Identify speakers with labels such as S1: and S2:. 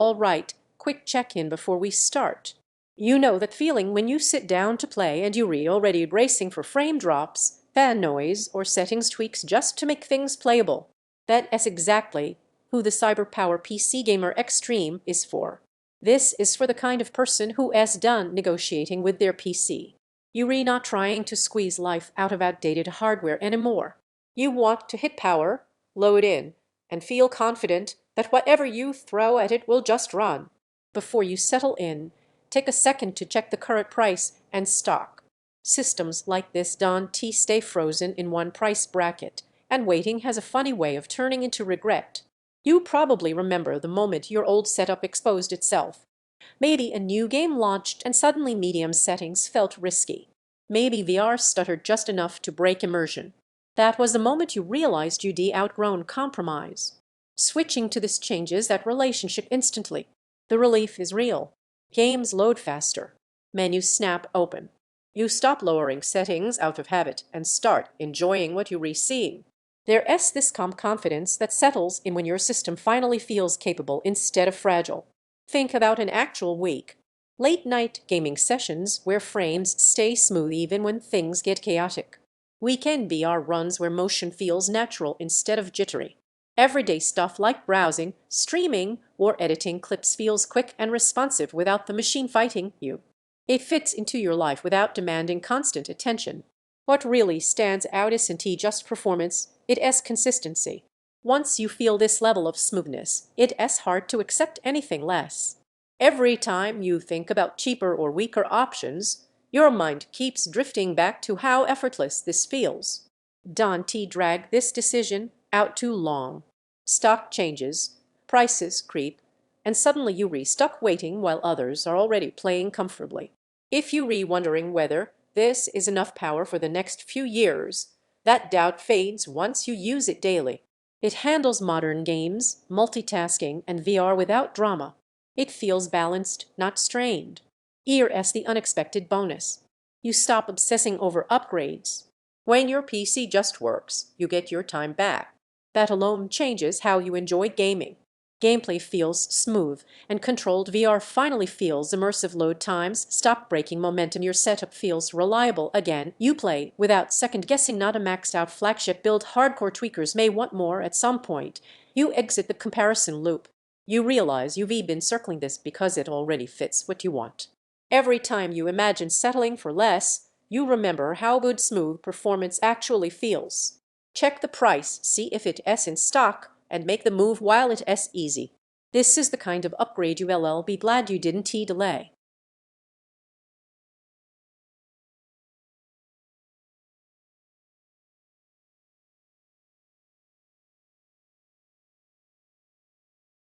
S1: All right, quick check-in before we start. You know that feeling when you sit down to play and you're already bracing for frame drops, fan noise, or settings tweaks just to make things playable. That's exactly who the CyberPowerPC Gamer Xtreme is for. This is for the kind of person who is done negotiating with their PC. You're not trying to squeeze life out of outdated hardware anymore. You want to hit power, load in, and feel confident that whatever you throw at it will just run. Before you settle in, take a second to check the current price and stock. Systems like this don't stay frozen in one price bracket, and waiting has a funny way of turning into regret. You probably remember the moment your old setup exposed itself. Maybe a new game launched and suddenly medium settings felt risky. Maybe VR stuttered just enough to break immersion. That was the moment you realized you'd outgrown compromise. Switching to this changes that relationship instantly. The relief is real. Games load faster. Menus snap open. You stop lowering settings out of habit and start enjoying what you're seeing. There's this calm confidence that settles in when your system finally feels capable instead of fragile. Think about an actual week. Late-night gaming sessions where frames stay smooth even when things get chaotic. Weekend VR runs where motion feels natural instead of jittery. Everyday stuff like browsing, streaming, or editing clips feels quick and responsive without the machine fighting you. It fits into your life without demanding constant attention. What really stands out isn't just performance, it's consistency. Once you feel this level of smoothness, it's hard to accept anything less. Every time you think about cheaper or weaker options, your mind keeps drifting back to how effortless this feels. Don't drag this decision out too long. Stock changes, prices creep, and suddenly you're stuck waiting while others are already playing comfortably. If you're wondering whether this is enough power for the next few years, that doubt fades once you use it daily. It handles modern games, multitasking, and VR without drama. It feels balanced, not strained. Here's the unexpected bonus. You stop obsessing over upgrades. When your PC just works, you get your time back. That alone changes how you enjoy gaming. Gameplay feels smooth, and controlled VR finally feels immersive. Load times stop breaking momentum. Your setup feels reliable again. You play without second-guessing, not a maxed-out flagship build. Hardcore tweakers may want more at some point. You exit the comparison loop. You realize you've been circling this because it already fits what you want. Every time you imagine settling for less, you remember how good smooth performance actually feels. Check the price, see if it's in stock, and make the move while it's easy. This is the kind of upgrade you'll be glad you didn't delay.